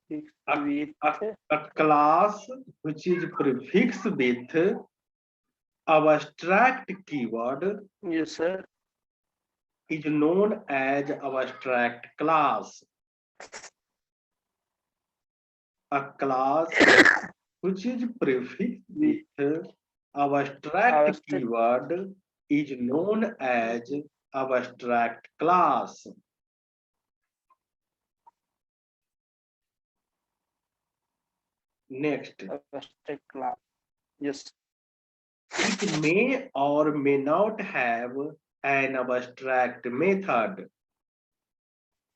with a class which is prefixed with abstract keyword yes sir. is known as abstract class. A class which is prefixed with abstract Abstract. keyword is known as abstract class. Next, Abstract class. Yes. it may or may not have an abstract method.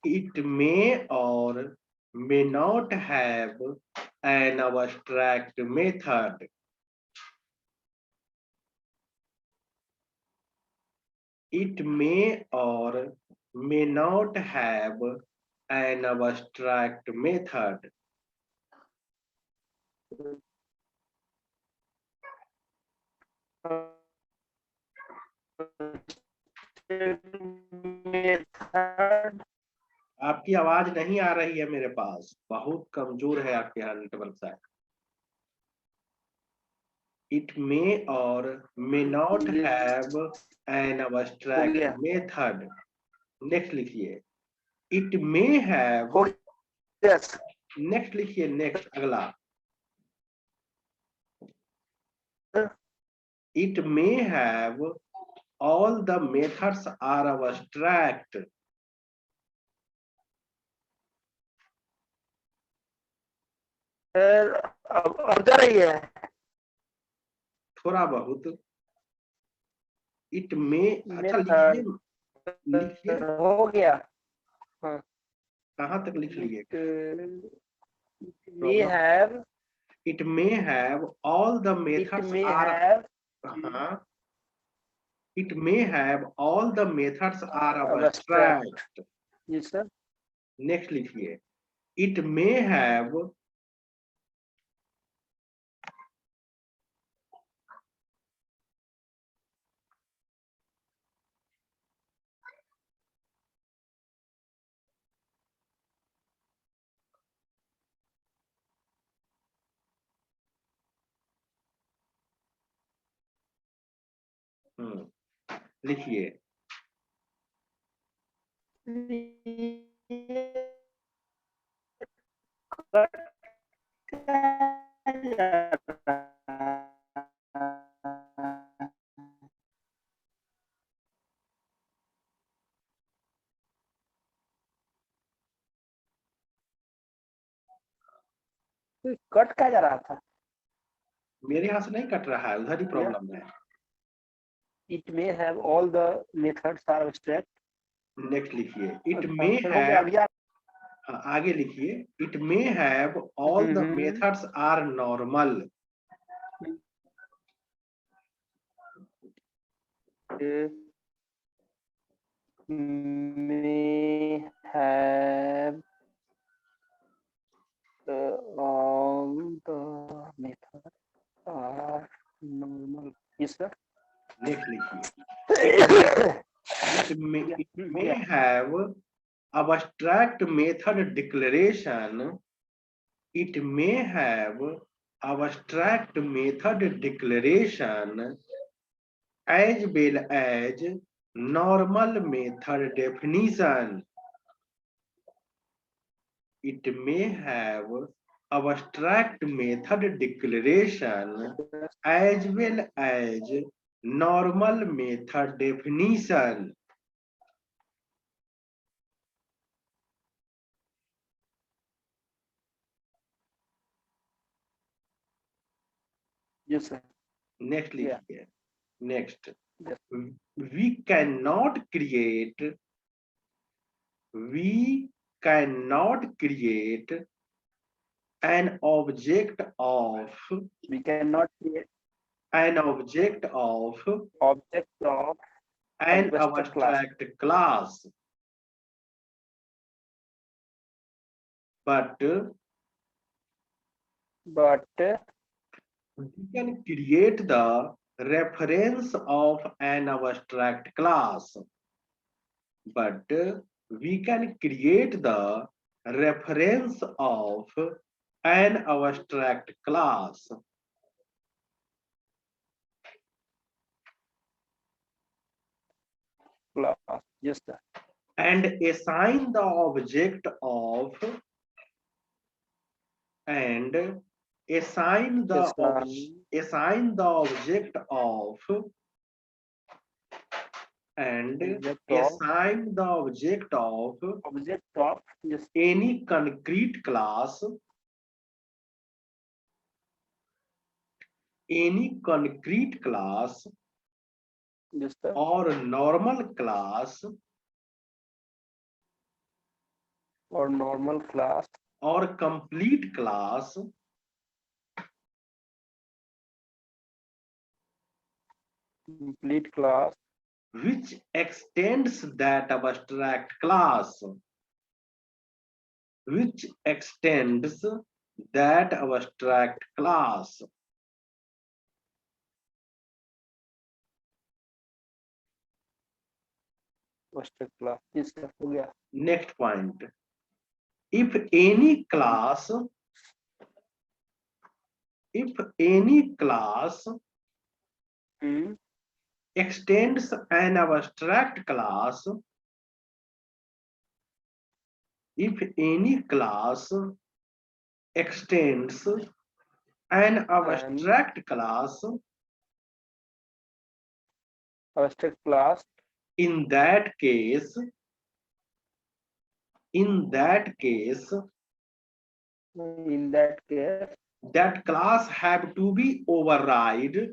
It may or may not have an abstract method. It may or may not have an abstract method. Method. आपकी आवाज नहीं आ रही है मेरे पास, बहुत कमजोर है आपके यहाँ नेटवर्क शायद. It may or may not have an abstract method. Next लिखिए. It may have. Yes. Next लिखिए. Next अगला. It may have all the methods are abstract. अब जा रही है थोड़ा बहुत. It may. अच्छा लिखिए. लिखिए. हो गया. हाँ. कहाँ तक लिख लिए? We have. It may have all the methods It may are. have. It may have all the methods are abstract. Yes sir. Next लिखिए. It may have. लिखिए. कट क्या जा रहा था? मेरे यहाँ से नहीं कट रहा है, उधर ही प्रॉब्लम है. It may have all the methods are abstract. Next लिखिए. It may have. आगे लिखिए. It may have all the methods are normal. May have all the methods are normal. Yes sir. Next लिखिए. It may have abstract method declaration. It may have abstract method declaration as well as normal method definition. It may have abstract method declaration as well as normal method definition. Yes sir. Next लिखिए. Next. We cannot create an object of. We cannot create an object of an abstract class. But we can create the reference of an abstract class. But we can create the reference of an abstract class. Yes, sir. And assign the object of and assign the assign the object of and assign the object of yes, any concrete class, any concrete class, yes, sir. or normal class, or normal class, or complete class, complete class, which extends that abstract class, which extends that abstract class. abstract class. Yes, sir. हो गया. Next point. If any class extends an abstract class, if any class extends an abstract class, in that case that class have to be override.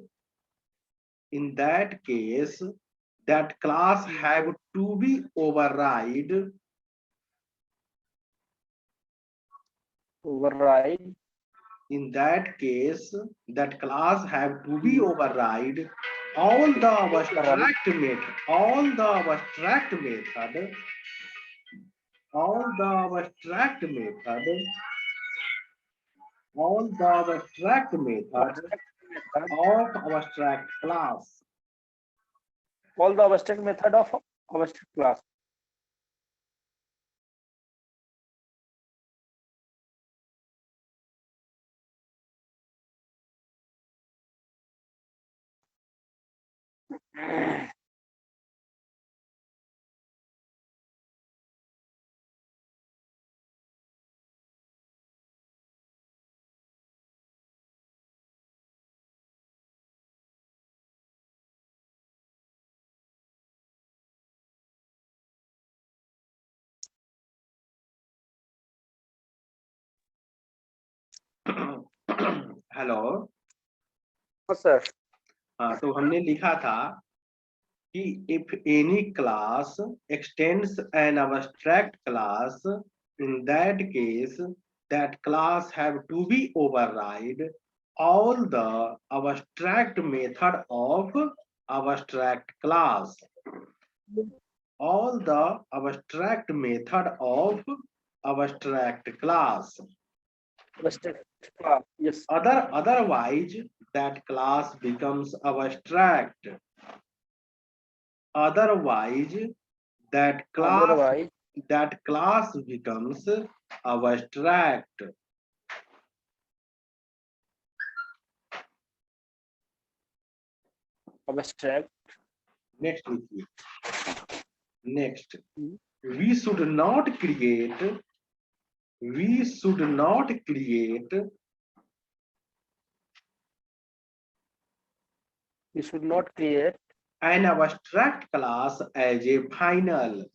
In that case, that class have to be override. In that case, that class have to be override all the abstract method, all the abstract method, all the abstract method, all the abstract method of abstract class. All the abstract method of abstract class. Hello sir. हाँ, तो हमने लिखा था कि if any class extends an abstract class, in that case that class have to be override all the abstract method of abstract class. All the abstract method of abstract class. Abstract class. Yes. Otherwise that class becomes abstract. Otherwise that class becomes abstract. Abstract. Next लिखिए. Next, we should not create an abstract class as a final.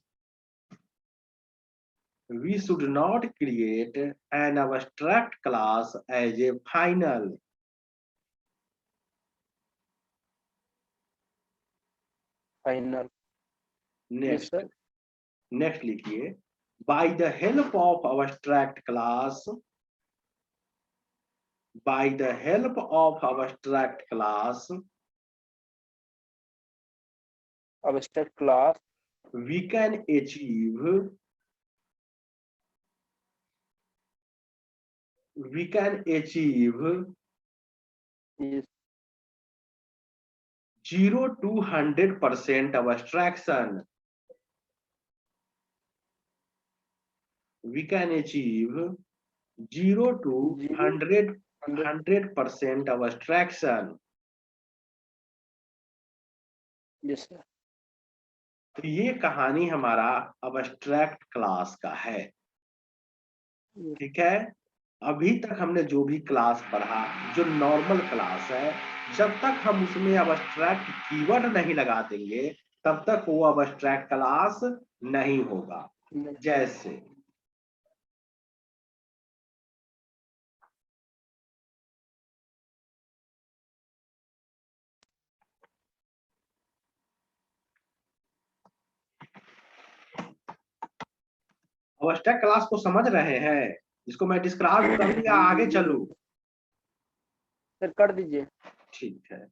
We should not create an abstract class as a final. Final. Next, yes, next लिखिए. By the help of abstract class, by the help of abstract class, we can achieve yes. 0 to 100% abstraction. we can achieve 0 to 100% abstraction. Yes, sir. तो ये कहानी हमारा abstract class का है। Yes. ठीक है, अभी तक हमने जो भी क्लास पढ़ा, जो नॉर्मल क्लास है, जब तक हम उसमें अबस्ट्रैक्ट कीवर्ड नहीं लगा देंगे तब तक वो अबस्ट्रैक्ट क्लास नहीं होगा। जैसे अबस्ट्रैक्ट क्लास को समझ रहे हैं, जिसको मैं डिस्क्राइब कर दिया, आगे चलूं? सर कर दीजिए। ठीक है,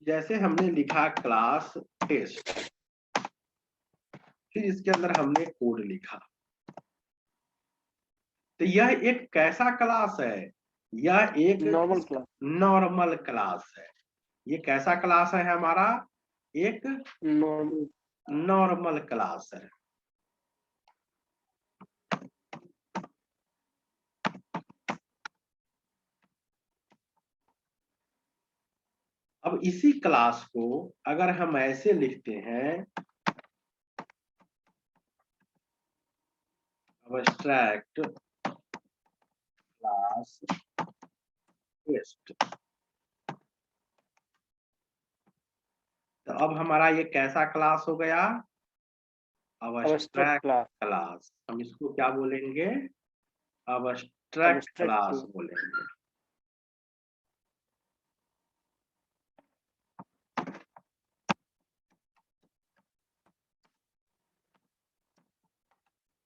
जैसे हमने लिखा क्लास टेस्ट, फिर इसके अंदर हमने कोड लिखा, तो यह एक कैसा क्लास है? यह एक नॉर्मल क्लास। नॉर्मल क्लास है। ये कैसा क्लास है हमारा? एक नॉर्मल। नॉर्मल क्लास है। अब इसी क्लास को अगर हम ऐसे लिखते हैं, abstract class टेस्ट, तो अब हमारा ये कैसा क्लास हो गया? Abstract abstract class. हम इसको क्या बोलेंगे? abstract क्लास बोलेंगे।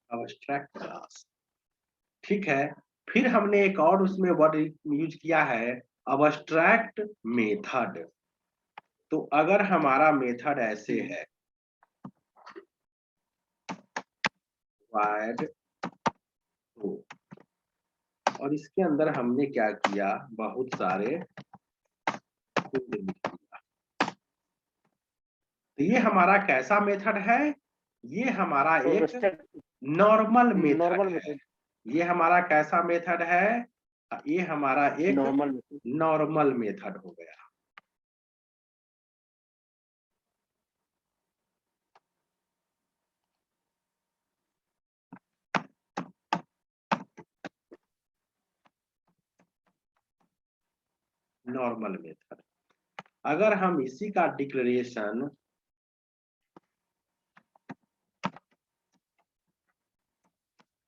abstract class. ठीक है, फिर हमने एक और उसमें वर्ड यूज किया है, abstract मेथड। तो अगर हमारा मेथड ऐसे है, void to, और इसके अंदर हमने क्या किया, बहुत सारे कोड लिख दिया। तो ये हमारा कैसा मेथड है? ये हमारा एक नॉर्मल मेथड है। ये हमारा कैसा मेथड है? ये हमारा एक नॉर्मल मेथड हो गया। Normal method. अगर हम इसी का डिक्लेरेशन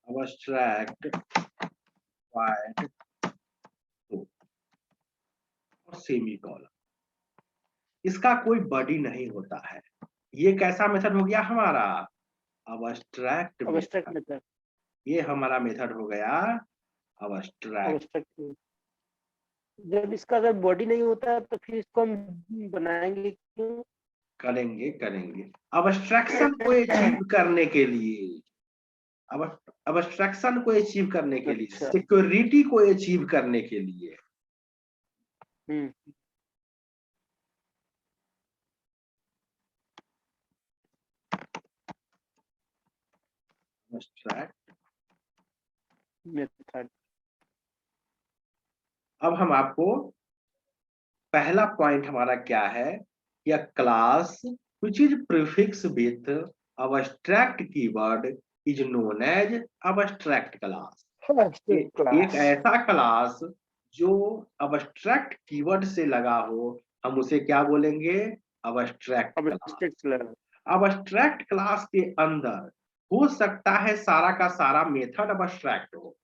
abstract void to और सेमीकोलन, इसका कोई बॉडी नहीं होता है, ये कैसा मेथड हो गया हमारा? abstract method. ये हमारा मेथड हो गया abstract। जब इसका अगर बॉडी नहीं होता तो फिर इसको हम बनाएंगे क्यों? करेंगे अबस्ट्रैक्शन को अचीव करने के लिए, अबस्ट्रैक्शन को अचीव करने के लिए, सिक्योरिटी को अचीव करने के लिए। abstract method. अब हम आपको पहला पॉइंट हमारा क्या है? या class which is prefix with abstract keyword is known as abstract class। एक ऐसा क्लास जो abstract कीवर्ड से लगा हो, हम उसे क्या बोलेंगे? abstract class. abstract क्लास के अंदर हो सकता है सारा का सारा मेथड abstract हो,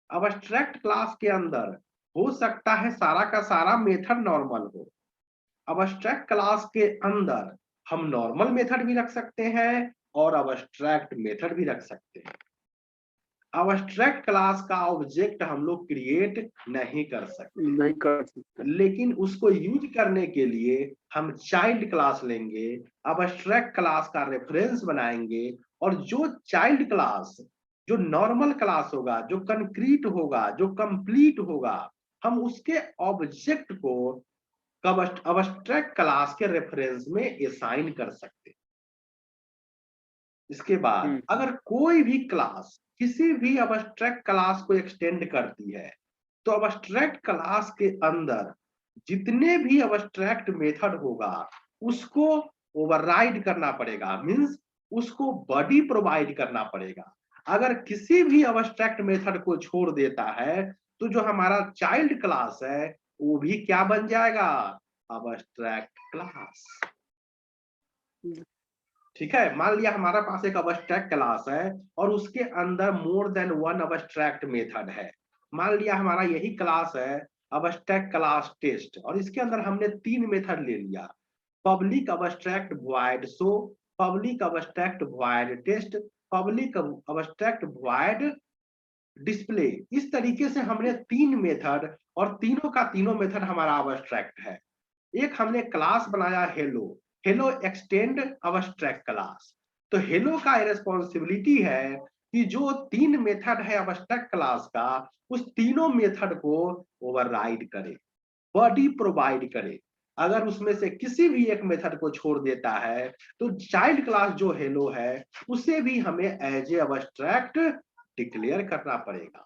abstract क्लास के अंदर हो सकता है सारा का सारा मेथड नॉर्मल हो। abstract क्लास के अंदर हम नॉर्मल मेथड भी रख सकते हैं और abstract मेथड भी रख सकते हैं। abstract क्लास का ऑब्जेक्ट हम लोग क्रिएट नहीं कर सकते, लेकिन उसको यूज करने के लिए हम चाइल्ड क्लास लेंगे, abstract क्लास का रेफरेंस बनाएंगे, और जो चाइल्ड क्लास, जो नॉर्मल क्लास होगा, जो कंक्रीट होगा, जो कंप्लीट होगा, हम उसके ऑब्जेक्ट को abstract क्लास के रेफरेंस में असाइन कर सकते। इसके बाद अगर कोई भी क्लास किसी भी अबस्ट्रैक्ट क्लास को एक्सटेंड करती है, तो अबस्ट्रैक्ट क्लास के अंदर जितने भी अबस्ट्रैक्ट मेथड होगा उसको ओवरराइड करना पड़ेगा, मींस उसको बॉडी प्रोवाइड करना पड़ेगा। अगर किसी भी अबस्ट्रैक्ट मेथड को छोड़ देता है तो जो हमारा चाइल्ड क्लास है वो भी क्या बन जाएगा, अबस्ट्रैक्ट क्लास। ठीक है, मान लिया हमारा पास एक अबस्ट्रैक्ट क्लास है और उसके अंदर more than one abstract method है। मान लिया हमारा यही क्लास है अबस्ट्रैक्ट क्लास टेस्ट, और इसके अंदर हमने 3 मेथड ले लिया, public abstract void show, public abstract void test, public abstract void display. इस तरीके से हमने 3 मेथड, और तीनों का तीनों मेथड हमारा अबस्ट्रैक्ट है। एक हमने क्लास बनाया hello, hello extend abstract class. तो हेलो का रिस्पॉन्सिबिलिटी है कि जो 3 मेथड है अबस्ट्रैक्ट क्लास का, उस तीनों मेथड को ओवरराइड करे, बॉडी प्रोवाइड करे। अगर उसमें से किसी भी एक मेथड को छोड़ देता है तो चाइल्ड क्लास जो हेलो है उसे भी हमें एज ए अबस्ट्रैक्ट डिक्लेयर करना पड़ेगा।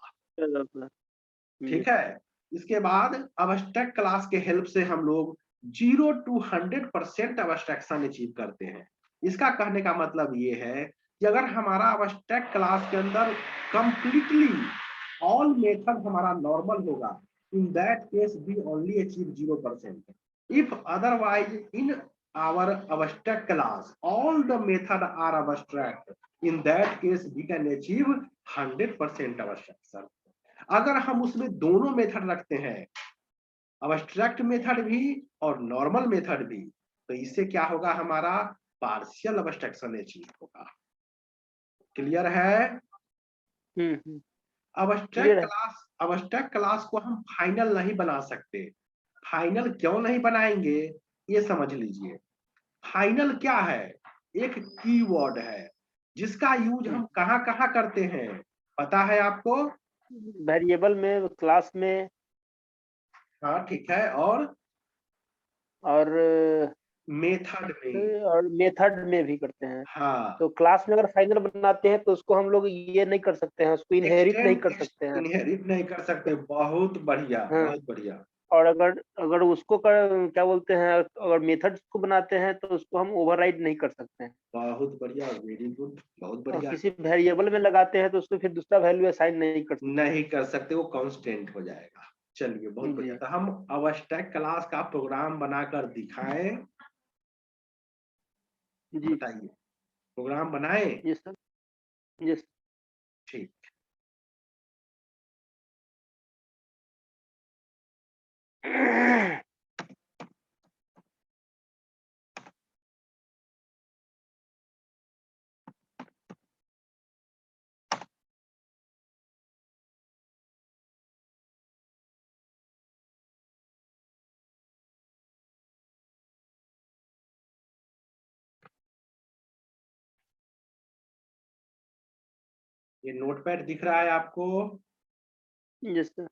ठीक है, इसके बाद अबस्ट्रैक्ट क्लास के हेल्प से हम लोग 0 to 100% अबस्ट्रैक्शन अचीव करते हैं। इसका कहने का मतलब ये है कि अगर हमारा अबस्ट्रैक्ट क्लास के अंदर कंप्लीटली ऑल मेथड हमारा नॉर्मल होगा, in that case we only achieve 0%। If otherwise in our abstract class all the method are abstract, in that case we can achieve 100% abstraction। अगर हम उसमें दोनों मेथड रखते हैं, अबस्ट्रैक्ट मेथड भी और नॉर्मल मेथड भी, तो इससे क्या होगा, हमारा पार्शियल अबस्ट्रैक्शन अचीव होगा। क्लियर है? अबस्ट्रैक्ट क्लास को हम फाइनल नहीं बना सकते। फाइनल क्यों नहीं बनाएंगे ये समझ लीजिए। फाइनल क्या है, एक कीवर्ड है जिसका यूज हम कहां कहां करते हैं, पता है आपको? वेरिएबल में, क्लास में, हाँ ठीक है, और मेथड में भी करते हैं। हाँ, तो क्लास में अगर फाइनल बनाते हैं तो उसको हम लोग ये नहीं कर सकते हैं, उसको इनहेरिट नहीं कर सकते हैं। इनहेरिट नहीं कर सकते। बहुत बढ़िया, हाँ, बहुत बढ़िया। और अगर अगर उसको क्या बोलते हैं, अगर मेथड को बनाते हैं तो उसको हम ओवरराइड नहीं कर सकते हैं। बहुत बढ़िया, वेरी गुड, बहुत और बढ़िया। किसी वेरिएबल में लगाते हैं तो उसको फिर दूसरा वैल्यू असाइन नहीं कर सकते। नहीं कर सकते, वो कांस्टेंट हो जाएगा। चलिए बहुत बढ़िया। तो हम अबस्ट्रैक्ट क्लास का प्रोग्राम बनाकर दिखाएं, जी बताइए, प्रोग्राम बनाए? जी सर, जी सर। ठीक, ये नोटपैड दिख रहा है आपको? जी सर।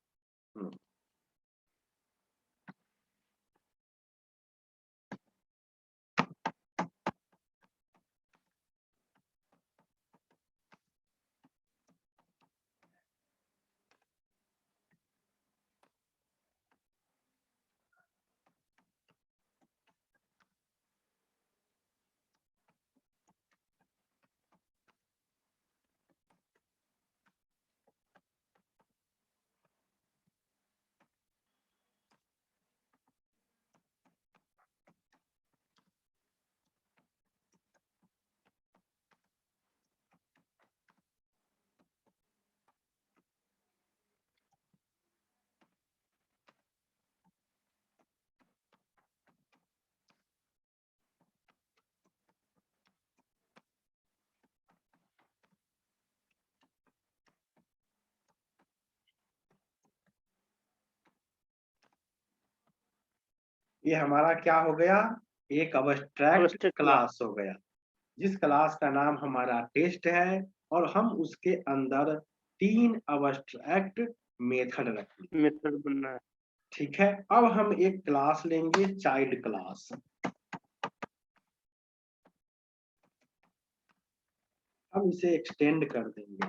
ये हमारा क्या हो गया, एक अबस्ट्रैक्ट क्लास हो गया, जिस क्लास का नाम हमारा टेस्ट है, और हम उसके अंदर 3 अबस्ट्रैक्ट मेथड रखेंगे। मेथड बनना है। ठीक है, अब हम एक क्लास लेंगे चाइल्ड क्लास। हम इसे एक्सटेंड कर देंगे,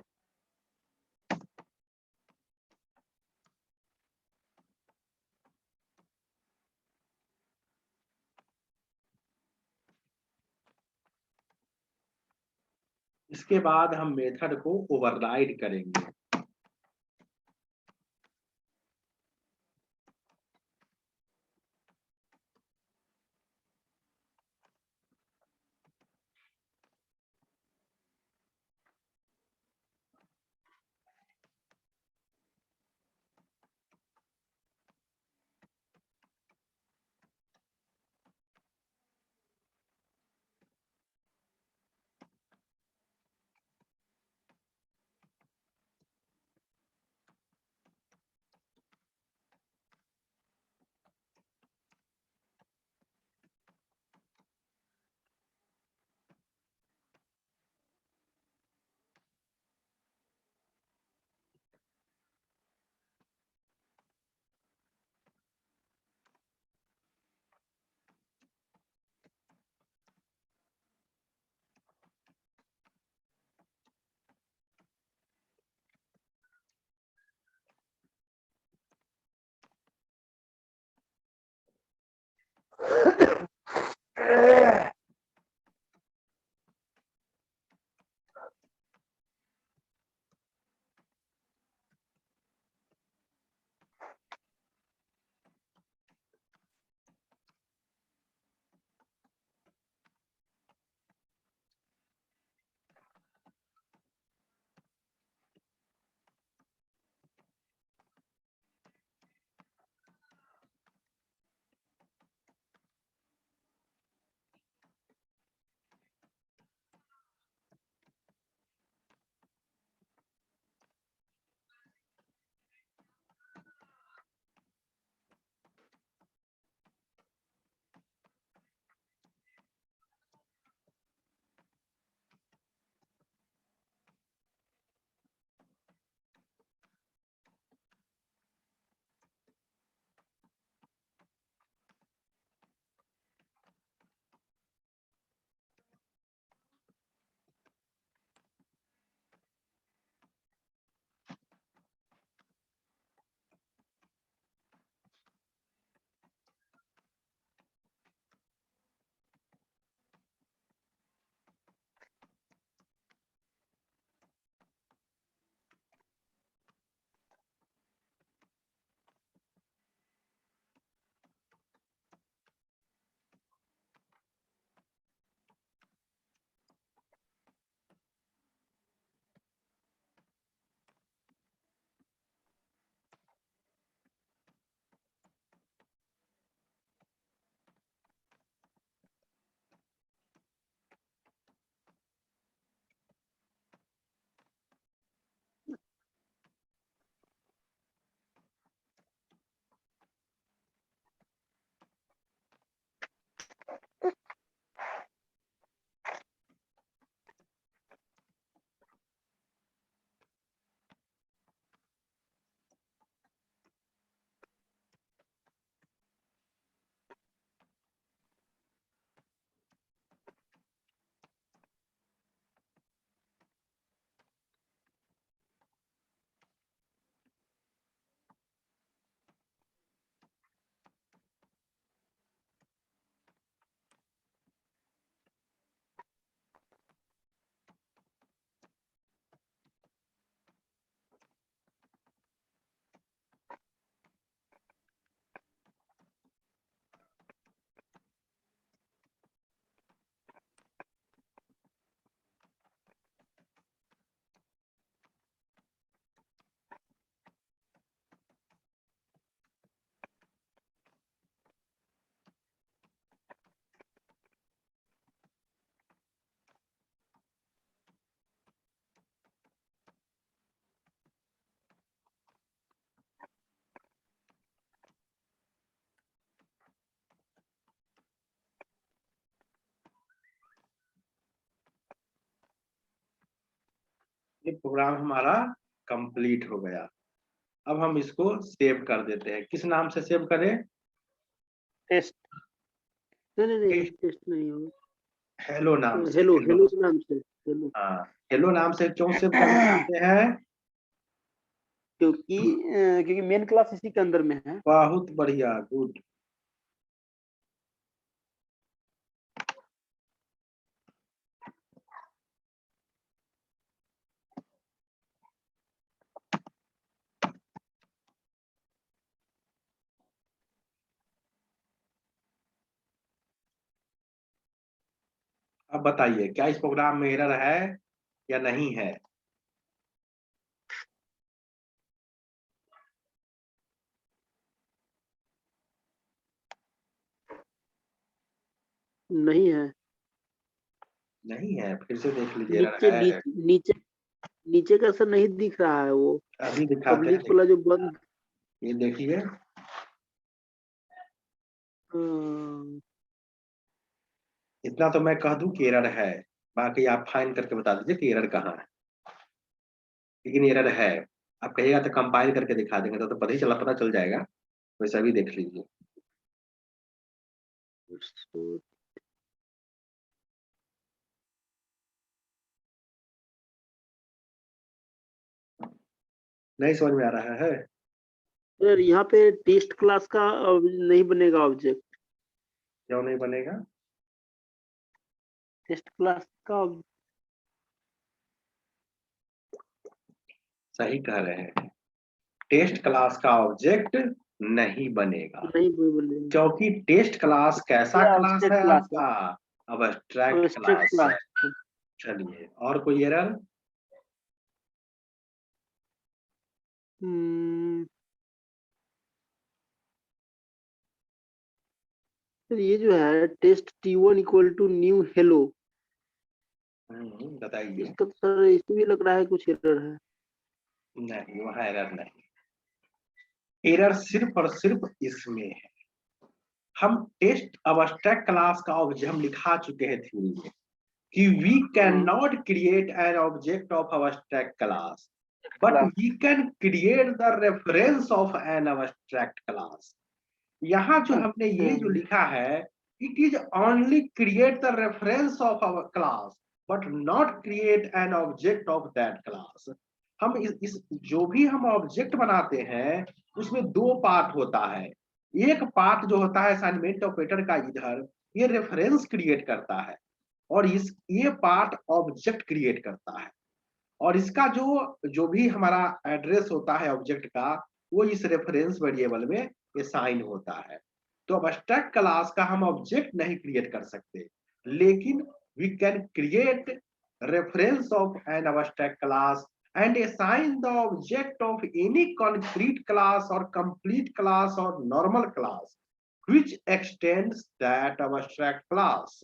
इसके बाद हम मेथड को ओवरराइड करेंगे। ये प्रोग्राम हमारा कंप्लीट हो गया। अब हम इसको सेव कर देते हैं। किस नाम से सेव करें? टेस्ट। नहीं, टेस्ट नहीं होगा। हेलो नाम से। हेलो नाम से। हेलो। हाँ, हेलो नाम से क्यों सेव करना चाहते हैं? क्योंकि मेन क्लास इसी के अंदर में है। बहुत बढ़िया, गुड। अब बताइए क्या इस प्रोग्राम में एरर है या नहीं है? नहीं है। नहीं है, फिर से देख लीजिए एरर नीचे है। नीचे नीचे नीचे का असर नहीं दिख रहा है वो अभी दिखाते पब्लिक हैं, वाला जो बंद। ये देखिए। हाँ, इतना तो मैं कह दूं कि एरर है, बाकी आप फाइन करके बता दीजिए कि एरर कहाँ है। लेकिन एरर है, आप कहिएगा तो कंपाइल करके दिखा देंगे, तो पता ही चला, पता चल जाएगा। वैसा भी देख लीजिए। so, नहीं समझ में आ रहा है? सर यहाँ पे टेस्ट क्लास का नहीं बनेगा ऑब्जेक्ट। क्यों नहीं बनेगा? टेस्ट क्लास का सही कह रहे हैं, टेस्ट क्लास का ऑब्जेक्ट नहीं बनेगा, नहीं बनेगा। क्योंकि टेस्ट क्लास कैसा ये क्लास ऑब्जेक्ट है क्लास है, आपका? अब्स्ट्रैक्ट ऑब्जेक्ट क्लास है। क्लास। चलिए, और कोई एरर? हम्म, सर ये जो है test T1 equal to new hello, बताइए। इसका तो सर इसमें भी लग रहा है कुछ एरर है। नहीं, वहाँ एरर नहीं, एरर सिर्फ और सिर्फ इसमें है। हम टेस्ट अब्स्ट्रैक्ट क्लास का ऑब्जेक्ट हम लिखा चुके हैं थ्योरी में कि वी कैन हाँ, not create an object of abstract class, but class. We can create the reference of an abstract class. यहाँ जो हमने अच्छा, ये जो लिखा है, it is only create the reference of our class but not create an object of that class. हम इस जो भी हम ऑब्जेक्ट बनाते हैं उसमें दो पार्ट होता है। एक पार्ट जो होता है असाइनमेंट ऑपरेटर का, इधर ये रेफरेंस क्रिएट करता है, और इस ये पार्ट ऑब्जेक्ट क्रिएट करता है, और इसका जो जो भी हमारा एड्रेस होता है ऑब्जेक्ट का, वो इस रेफरेंस वेरिएबल में असाइन होता है। तो अब्स्ट्रैक्ट क्लास का हम ऑब्जेक्ट नहीं क्रिएट कर सकते, लेकिन we can create reference of an abstract class and assign the object of any concrete class or complete class or normal class which extends that abstract class।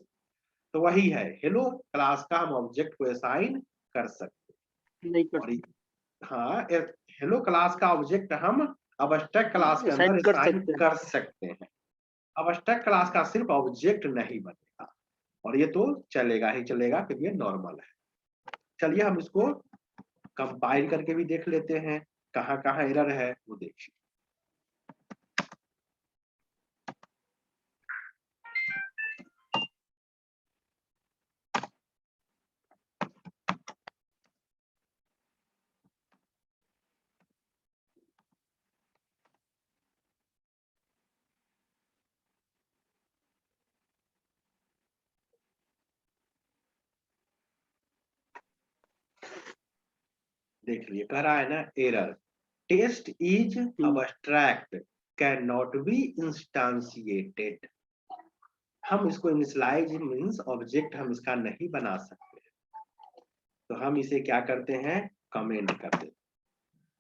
तो वही है, hello class का हम object को assign कर सकते नहीं हैं। कर और हाँ, हेलो क्लास का ऑब्जेक्ट हम अब्स्ट्रैक्ट क्लास के असाइन अंदर कर असाइन सकते हैं। कर सकते हैं। अब्स्ट्रैक्ट क्लास का सिर्फ ऑब्जेक्ट नहीं बनेगा, और ये तो चलेगा ही चलेगा क्योंकि ये नॉर्मल है। चलिए हम इसको कंपाइल करके भी देख लेते हैं, कहाँ कहाँ एरर है वो देखिए। देख लिए, कह रहा है ना error, test is abstract can not be instantiated. हम इसको इनिशियलाइज मींस ऑब्जेक्ट हम इसका नहीं बना सकते, तो हम इसे क्या करते हैं, कमेंट कर देते।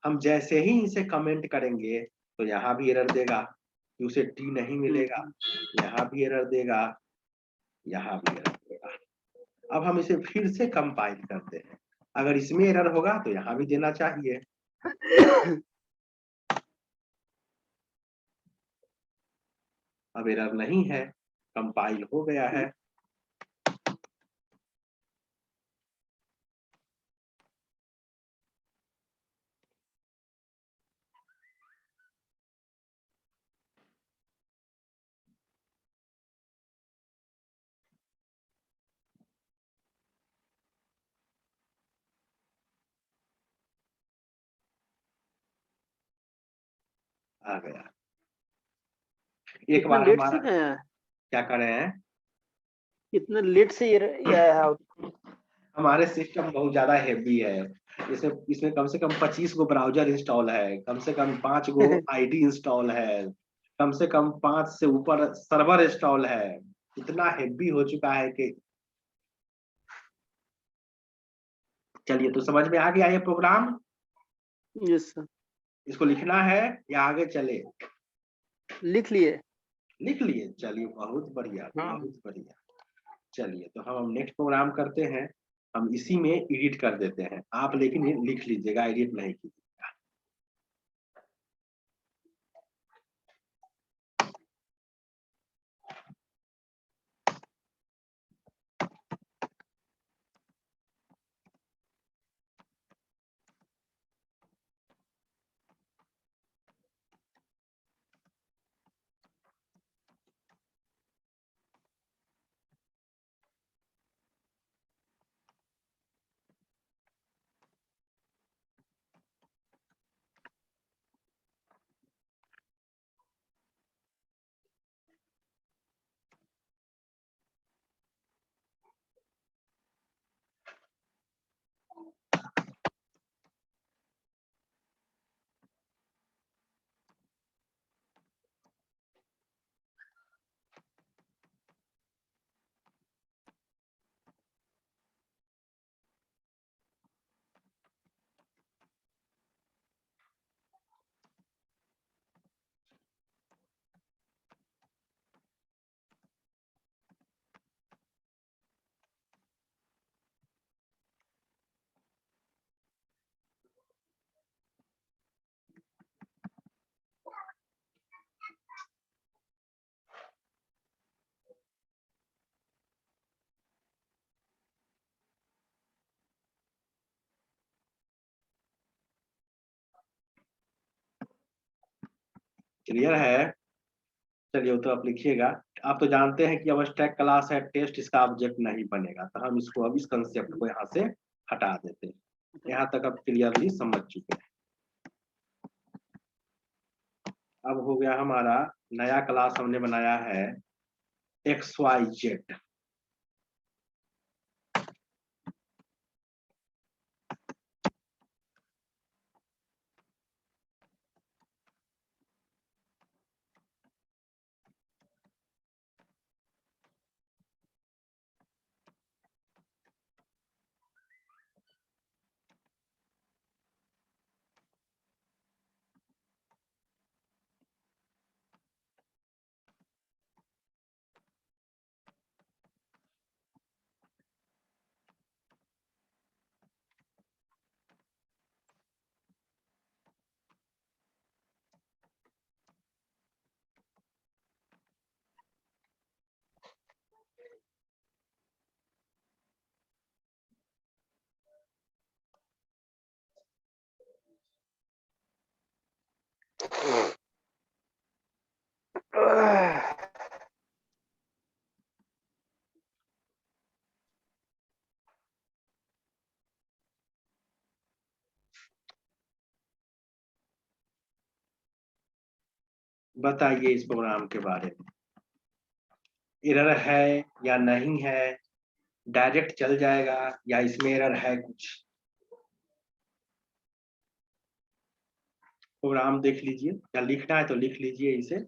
हम जैसे ही इसे कमेंट करेंगे तो यहाँ भी एरर देगा कि उसे टी नहीं मिलेगा, यहाँ भी एरर देगा, यहाँ भी एरर देगा। अब हम इसे फिर से कंपाइल करते हैं, अगर इसमें एरर होगा तो यहाँ भी देना चाहिए। अब एरर नहीं है, कंपाइल हो गया है। आ गया। एक इतना बार लेट से हमारा गया है, क्या कर रहे हैं, इतना लेट से ये आया है। हमारे सिस्टम बहुत ज्यादा हेवी है। इसमें इसमें कम से कम 25 गो ब्राउजर इंस्टॉल है, कम से कम 5 गो आईडी इंस्टॉल है, कम से कम 5 से ऊपर सर्वर इंस्टॉल है। इतना हेवी हो चुका है कि चलिए, तो समझ में आ गया ये प्रोग्राम? Yes sir. इसको लिखना है या आगे चले? लिख लिए। लिख लिए, चलिए बहुत बढ़िया, हाँ। बहुत बढ़िया। चलिए, तो हम नेक्स्ट प्रोग्राम करते हैं। हम इसी में एडिट कर देते हैं, आप लेकिन ये लिख लीजिएगा, एडिट नहीं कीजिएगा। क्लियर है? चलिए, वो तो आप लिखिएगा। आप तो जानते हैं कि अब्स्ट्रैक्ट क्लास है, टेस्ट इसका ऑब्जेक्ट नहीं बनेगा, तो हम इसको अब इस कंसेप्ट को यहाँ से हटा देते हैं। यहाँ तक आप क्लियरली समझ चुके हैं। अब हो गया हमारा नया क्लास हमने बनाया है XYZ। बताइए इस प्रोग्राम के बारे में, एरर है या नहीं है, डायरेक्ट चल जाएगा या इसमें एरर है कुछ? प्रोग्राम देख लीजिए, या लिखना है तो लिख लीजिए इसे।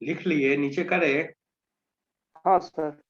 लिख लिए, नीचे करे। हाँ सर।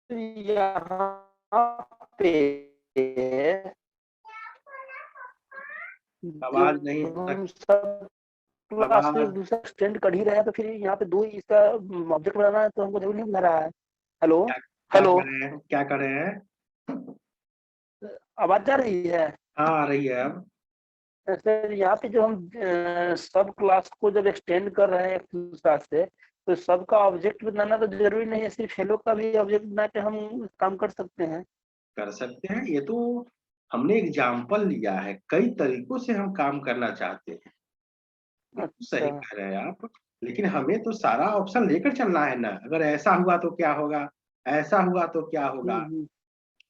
यहाँ पे आवाज जब नहीं हम सब क्लासेस आवाज। दूसरा एक्सटेंड कर ही रहे हैं तो फिर यहाँ पे दो इसका ऑब्जेक्ट बनाना है तो हमको जरूर नहीं बना रहा है। हेलो। क्या क्या हेलो। कर रहे हैं, क्या कर रहे हैं? आवाज जा रही है? हाँ आ रही है अब। सर यहाँ पे जो हम सब क्लास को जब एक्सटेंड कर रहे हैं एक दूसरा से तो सबका ऑब्जेक्ट बनाना तो जरूरी नहीं है, सिर्फ हेलो का भी ऑब्जेक्ट बना के हम काम कर सकते हैं। कर सकते हैं, ये तो हमने एग्जाम्पल लिया है, कई तरीकों से हम काम करना चाहते हैं। बिल्कुल अच्छा। सही कह रहे हैं आप। लेकिन हमें तो सारा ऑप्शन लेकर चलना है ना, अगर ऐसा हुआ तो क्या होगा, ऐसा हुआ तो क्या होगा। हम्म।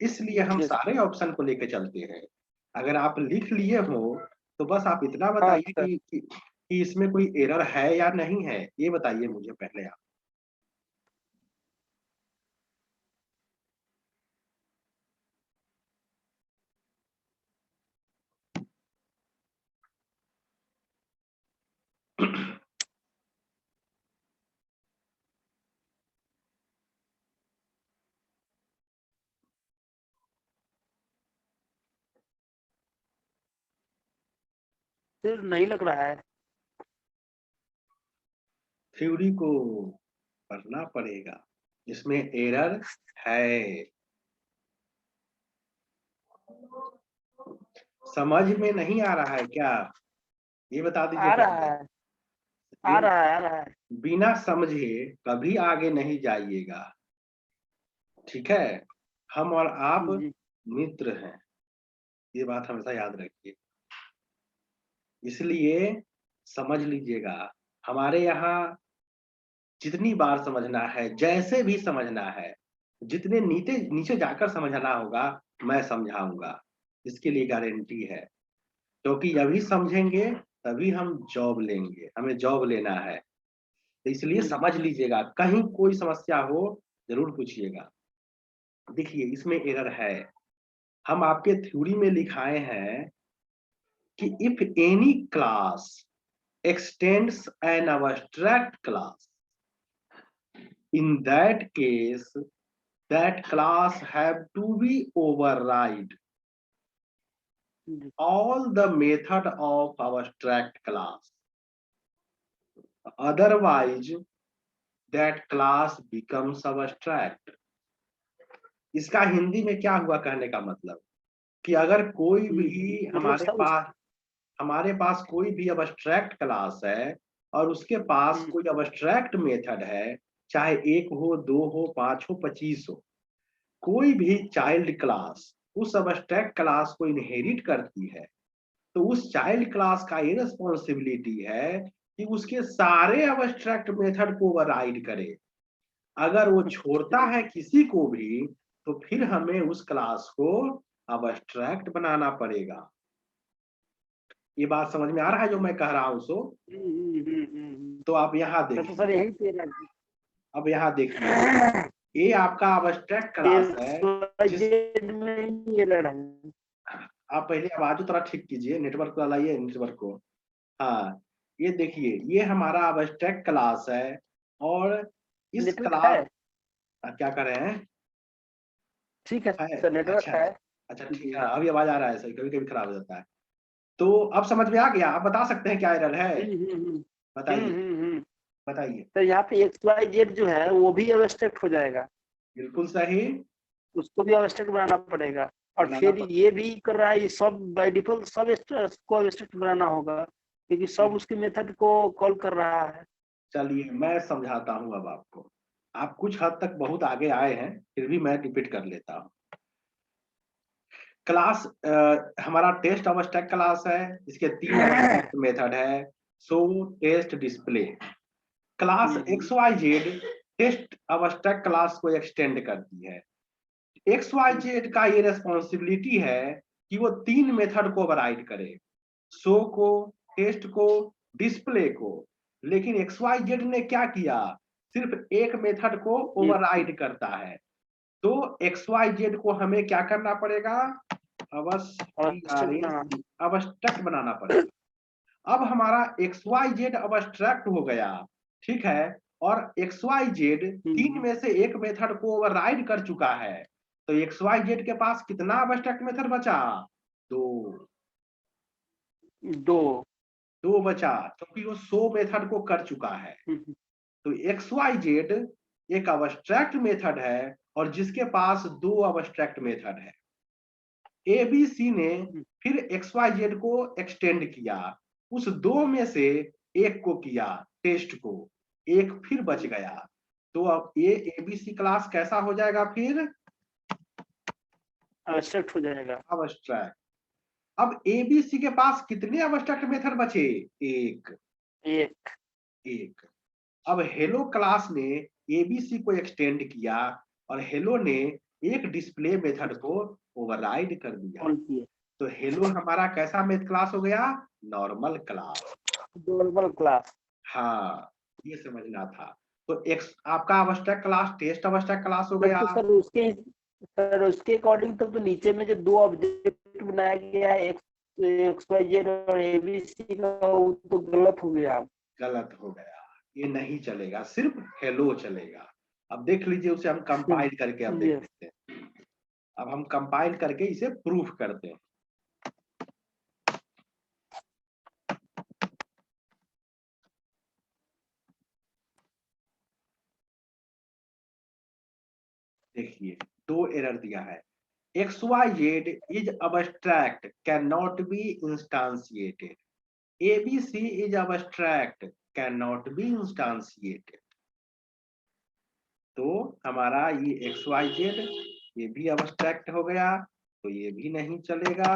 इसलिए हम यस। सारे ऑप्शन को लेकर चलते हैं। अगर आप लिख लिए हो तो बस आप इतना हाँ बताइए सर। कि इसमें कोई एरर है या नहीं है, ये बताइए मुझे पहले आप। सर नहीं लग रहा है। थ्योरी को पढ़ना पड़ेगा, इसमें एरर है। समझ में नहीं आ रहा है क्या, ये बता दीजिए आ रहा पहले। है। ये आ रहा है। आ रहा है। बिना समझे कभी आगे नहीं जाइएगा, ठीक है? हम और आप जी। मित्र हैं, ये बात हमेशा याद रखिए। इसलिए समझ लीजिएगा, हमारे यहाँ जितनी बार समझना है, जैसे भी समझना है, जितने नीचे नीचे जाकर समझना होगा, मैं समझाऊंगा, इसके लिए गारंटी है। क्योंकि अभी समझेंगे तभी हम जॉब लेंगे, हमें जॉब लेना है। तो इसलिए जी। समझ लीजिएगा, कहीं कोई समस्या हो जरूर पूछिएगा। देखिए इसमें एरर है, हम आपके थ्योरी में लिखाए हैं कि if any class extends an abstract class, in that case that class have to be override जी। all the method of abstract class. otherwise that class becomes abstract। इसका हिंदी में क्या हुआ कहने का मतलब कि अगर कोई भी मतलब सब हमारे पास कोई भी abstract क्लास है और उसके पास कोई abstract मेथड है, चाहे 1 हो, 2 हो, 5 हो, 25 हो, कोई भी चाइल्ड क्लास उस abstract क्लास को इनहेरिट करती है, तो उस चाइल्ड क्लास का ये रिस्पॉन्सिबिलिटी है कि उसके सारे abstract मेथड को ओवरराइड करे। अगर वो छोड़ता है किसी को भी, तो फिर हमें उस क्लास को abstract बनाना पड़ेगा। ये बात समझ में आ रहा है जो मैं कह रहा हूं सो? तो आप यहाँ तो देखिए, सर यही पे अब यहाँ देखिए, ये आपका abstract क्लास है जिस में ये लड़ा है। आप पहले आवाज थोड़ा ठीक कीजिए, नेटवर्क को लाइए, नेटवर्क को। हाँ, ये देखिए, ये हमारा abstract क्लास है और इस नेटवर्क है, क्लास क्या कर रहे हैं? ठीक है है सर, नेटवर्क अच्छा, है अच्छा ठीक जी। है, अभी आवाज आ रहा है, सही कभी कभी खराब हो जाता है। तो अब समझ में आ गया? आप बता सकते हैं क्या एरर है? बताइए, हम्म। बताइए। तो यहाँ पे एक्स वाई जेड जो है वो भी अब्स्ट्रैक्ट हो जाएगा, बिल्कुल सही, उसको भी अब्स्ट्रैक्ट बनाना पड़ेगा। और बनाना फिर ये भी कर रहा है, ये सब बाय डिफॉल्ट सब को अब्स्ट्रैक्ट बनाना होगा, क्योंकि सब उसके मेथड को कॉल कर रहा है। चलिए मैं समझाता हूँ अब आपको। आप कुछ हद तक बहुत आगे आए हैं, फिर भी मैं रिपीट कर लेता हूँ। क्लास हमारा टेस्ट अबस्ट्रैक्ट क्लास है, इसके 3 अबस्ट्रैक्ट मेथड है, show, test, display. Class X Y Z test abstract class को एक्सटेंड करती है। एक्स वाई जेड का ये रेस्पॉन्सिबिलिटी है कि वो 3 मेथड को ओवरराइड करे, शो को, टेस्ट को, डिस्प्ले को। लेकिन एक्स वाई जेड ने क्या किया? सिर्फ एक मेथड को ओवरराइड करता है। तो एक्स वाई जेड को हमें क्या करना पड़ेगा? अबस्ट्रैक्ट बनाना पड़ेगा। अब हमारा एक्स वाई जेड अबस्ट्रैक्ट हो गया, ठीक है, और एक्स वाई जेड 3 में से एक मेथड को ओवरराइड कर चुका है। तो एक्स वाई जेड के पास कितना अबस्ट्रैक्ट मेथड बचा? 2। दो 2 बचा, क्योंकि वो 100 मेथड को कर चुका है। तो एक्स वाई जेड एक अबस्ट्रैक्ट मेथड है और जिसके पास 2 अबस्ट्रैक्ट मेथड है। ए बी सी ने फिर एक्स वाई जेड को एक्सटेंड किया, उस 2 में से एक को किया, टेस्ट को, एक फिर बच गया। तो अब ये एबीसी क्लास कैसा हो जाएगा? फिर अब्स्ट्रैक्ट हो जाएगा। अबस्ट्रैक्ट। अब एबीसी के पास कितने अबस्ट्रैक्ट मेथड बचे? एक। एक एक। अब हेलो क्लास ने एबीसी को एक्सटेंड किया और हेलो ने एक डिस्प्ले मेथड को ओवरराइड कर दिया। कॉल किए, तो हेलो हमारा कैसा मेथ क्लास हो गया? Normal class. Normal class. हाँ, ये समझना था। तो एक्स आपका abstract class test abstract class हो तब गया। तो सर उसके अकॉर्डिंग तब तो नीचे में जो दो ऑब्जेक्ट बनाया गया है, एक्स एक्स वाई जेड और एबीसी का, वो तो गलत हो गया। गलत हो गया, ये नहीं चलेगा, सिर्फ हेलो चलेगा। अब देख लीजिए, उसे हम कंपाइल करके अब देख यस। लेते हैं। अब हम कंपाइल करके इसे प्रूफ करते हैं। देखिए, 2 एरर दिया है। XYZ is abstract, cannot be instantiated. ABC is abstract, cannot be instantiated. तो हमारा ये XYZ ये भी abstract हो गया, तो ये भी नहीं चलेगा,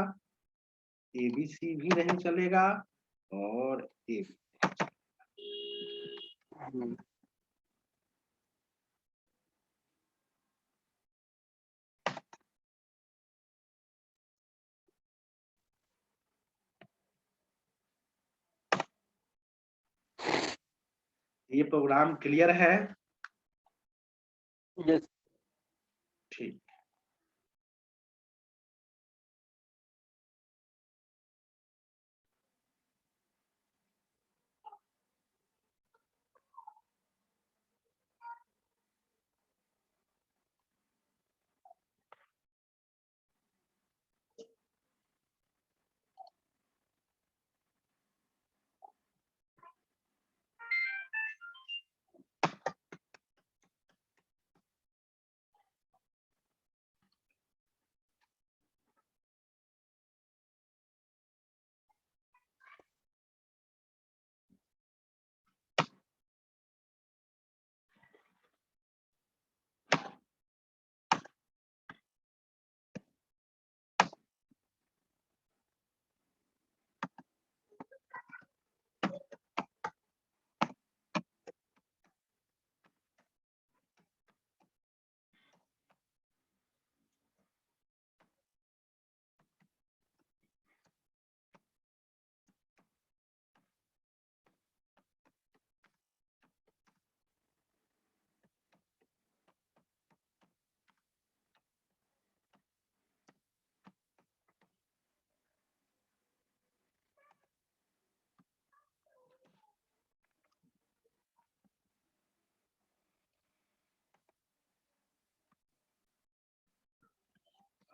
ABC भी नहीं चलेगा और ये भी। ये प्रोग्राम क्लियर है? यस। ठीक।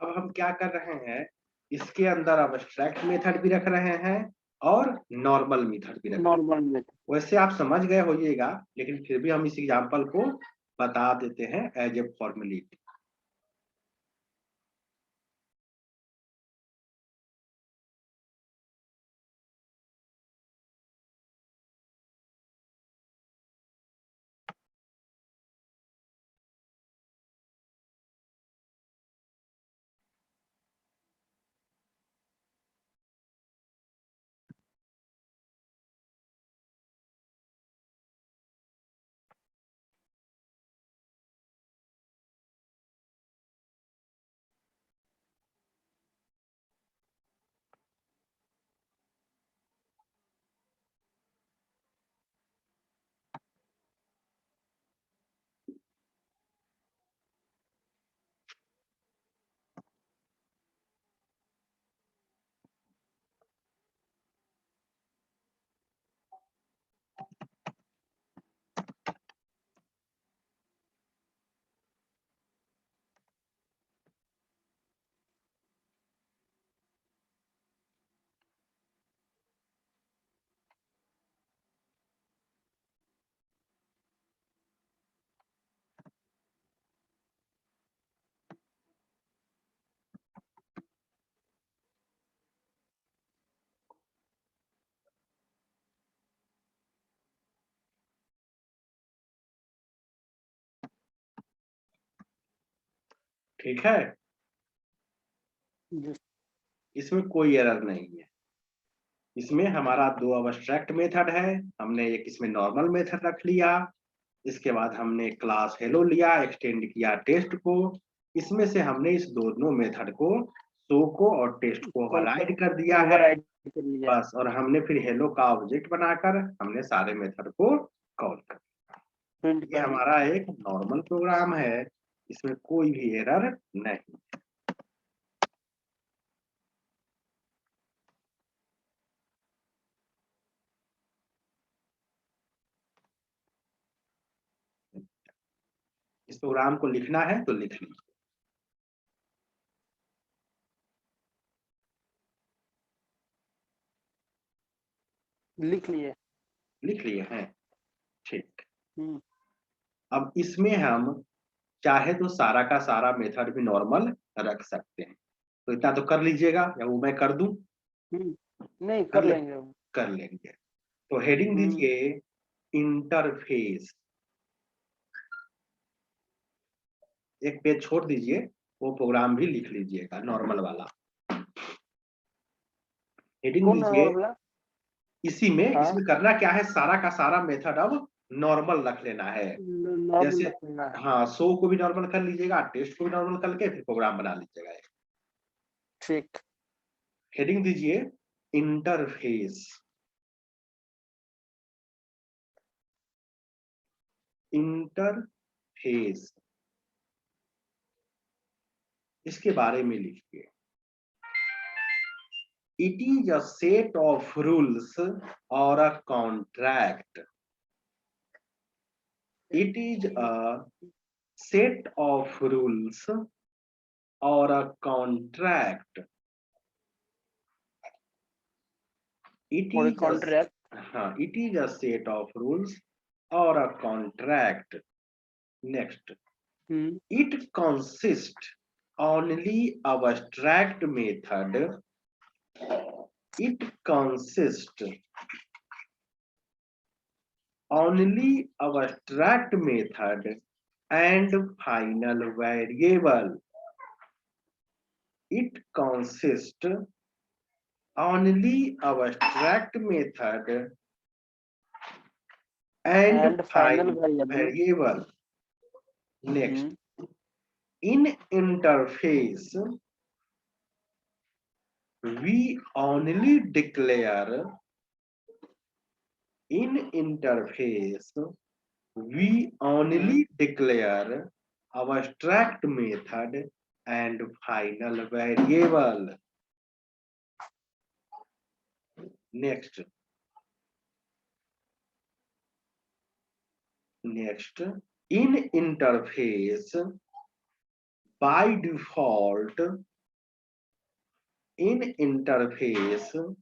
अब हम क्या कर रहे हैं, इसके अंदर अब्स्ट्रैक्ट मेथड भी रख रहे हैं और नॉर्मल मेथड भी रख रहे हैं। Normal method. वैसे आप समझ गए होइएगा, लेकिन फिर भी हम इस एग्जांपल को बता देते हैं एज ए फॉर्मेलिटी। ठीक है, इसमें कोई एरर नहीं है। इसमें हमारा दो अब्स्ट्रैक्ट मेथड है, हमने एक इसमें नॉर्मल मेथड रख लिया, इसके बाद हमने क्लास हेलो लिया, एक्सटेंड किया टेस्ट को, इसमें से हमने इस दोनों मेथड को, शो को और टेस्ट को ओवरराइड कर दिया है ओवरराइड कर लिया। बस। और हमने फिर हेलो का ऑब्जेक्ट बनाकर हमने सारे मेथड को कॉल कर दिया। प्रिंट ये कर लिया। हमारा एक नॉर्मल प्रोग्राम है, इसमें कोई भी एरर नहीं। इस प्रोग्राम को लिखना है तो लिख लीजिए। लिख लिए। लिख लिए हैं, ठीक। हम्म। अब इसमें हम चाहे तो सारा का सारा मेथड भी नॉर्मल रख सकते हैं, तो इतना तो कर लीजिएगा, या वो मैं कर दूं? नहीं, कर कर ले, लेंगे हम। कर लेंगे। तो हेडिंग दीजिए इंटरफेस, एक पेज छोड़ दीजिए, वो प्रोग्राम भी लिख लीजिएगा नॉर्मल वाला। हेडिंग कौन दीजिए, वाला? इसी में हाँ, इसमें करना क्या है, सारा का सारा मेथड अब नॉर्मल रख लेना है। नॉर्मल जैसे रखना है। हाँ, शो को भी नॉर्मल कर लीजिएगा, टेस्ट को भी नॉर्मल करके फिर प्रोग्राम बना लीजिएगा। ठीक। हेडिंग दीजिए इंटरफेस, इंटरफेस इसके बारे में लिखिए। It is a set of rules or a contract. It is a set of rules or a contract. It और is contract. it is a set of rules or a contract. Next, it consists only of abstract method. It consists only of abstract method and final variable. It consists only of abstract method and final final variable. Next, hmm. in interface, we only declare, in interface, we only declare abstract method and final variable. Next, in interface, by default, In interface,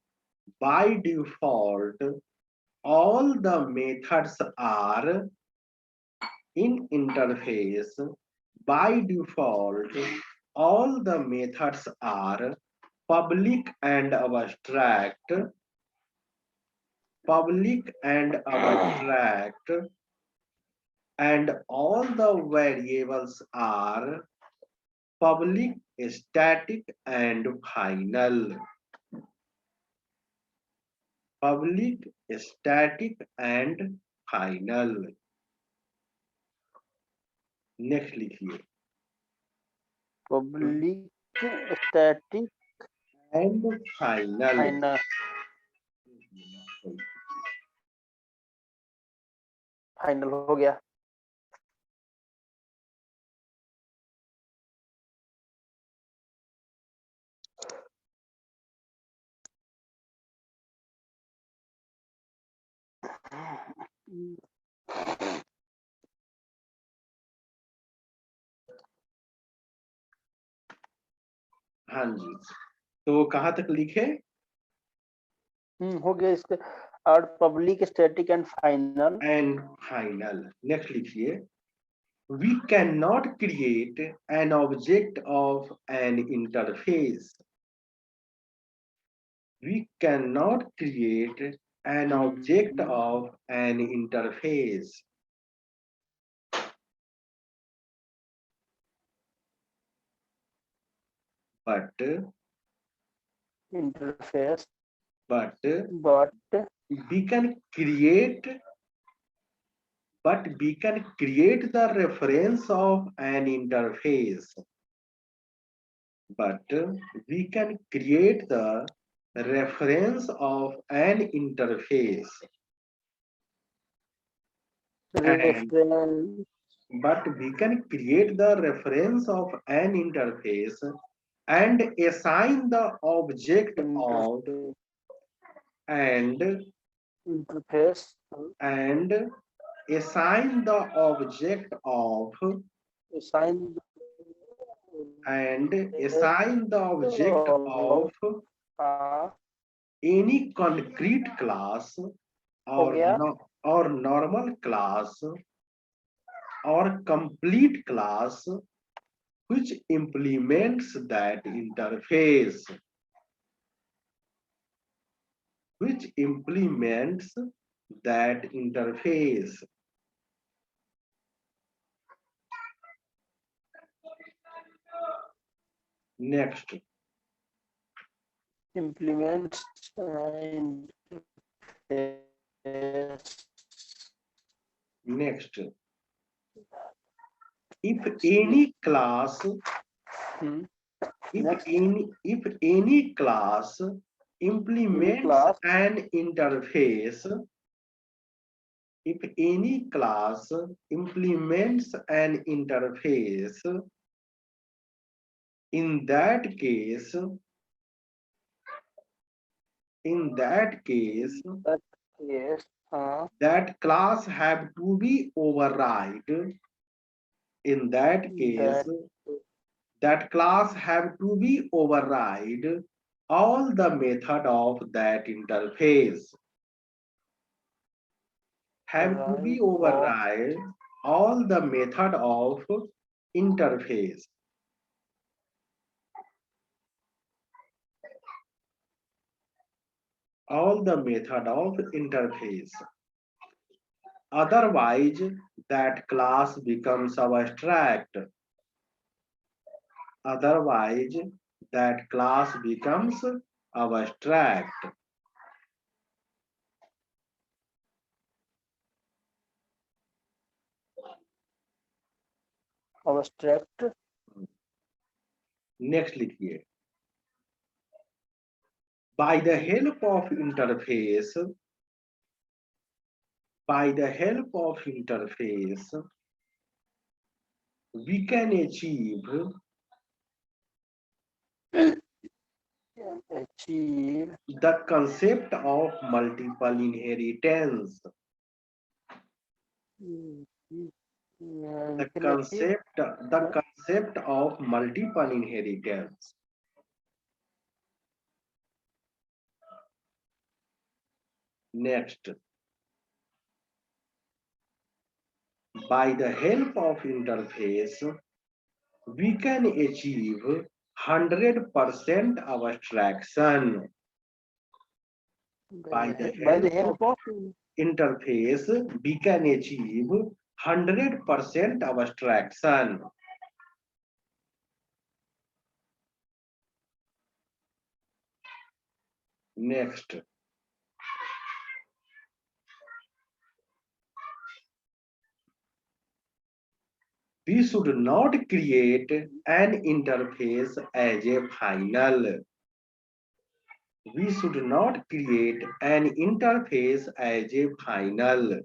by default, all the methods are in interface. By default, all the methods are public and abstract. Public and abstract, and all the variables are public, static, and final. Public, static, and final. Next लिखिए. Public static and final. Final. Final हो गया. हाँ जी, तो कहाँ तक लिखे? हो गया इसके. और public static and final. And final. Next लिखिए. We cannot create an object of an interface. We cannot create an object of an interface. But interface. but but we can create the reference of an interface. But we can create the reference of an interface. Reference. But we can create the reference of an interface and assign the object of and interface. assign the object of sign. and assign the object of any concrete class or or normal class or complete class which implements that interface. Which implements that interface. Next. implements Next. If any class, if any class implements an interface, if any class implements an interface, in that case, that class have to be override. In that case, that class have to be override all the method of that interface. Have to be override all the method of interface. All the method of interface. Otherwise, that class becomes abstract. Otherwise, that class becomes abstract. abstract. Next लिखिए. By the help of interface, we can achieve the concept of multiple inheritance. The concept of multiple inheritance. Next, by the help of interface, we can achieve 100% abstraction. By the help of interface, we can achieve 100% abstraction. Next, we should not create an interface as a final. We should not create an interface as a final.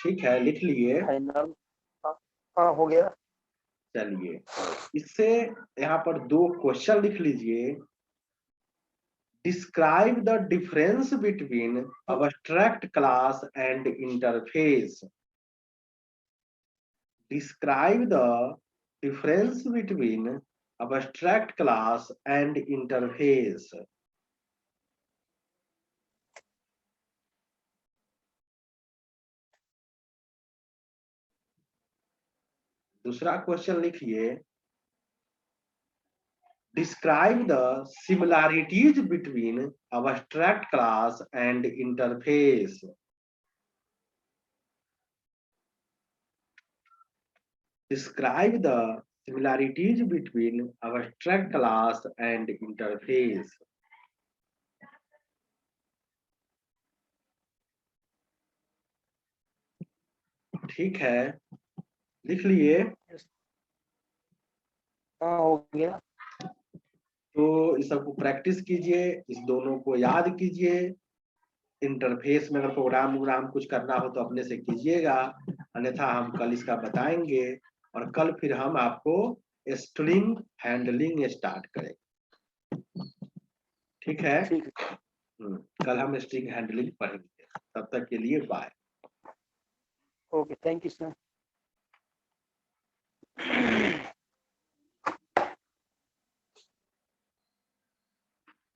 ठीक है, लिख लिए? Final, हाँ हो गया। चलिए, इससे यहाँ पर 2 क्वेश्चन लिख लीजिए। Describe the difference between abstract class and interface. Describe the difference between abstract class and interface. दूसरा क्वेश्चन लिखिए, describe the similarities between abstract class and interface. Describe the similarities between abstract class and interface. ठीक है, लिख लिए? हाँ हो गया। तो इस सबको प्रैक्टिस कीजिए, इस दोनों को याद कीजिए। इंटरफेस में अगर प्रोग्राम कुछ करना हो तो अपने से कीजिएगा, अन्यथा हम कल इसका बताएंगे और कल फिर हम आपको स्ट्रिंग हैंडलिंग स्टार्ट करेंगे। ठीक है? कल हम स्ट्रिंग हैंडलिंग पढ़ेंगे। तब तक के लिए bye. Okay, thank you sir.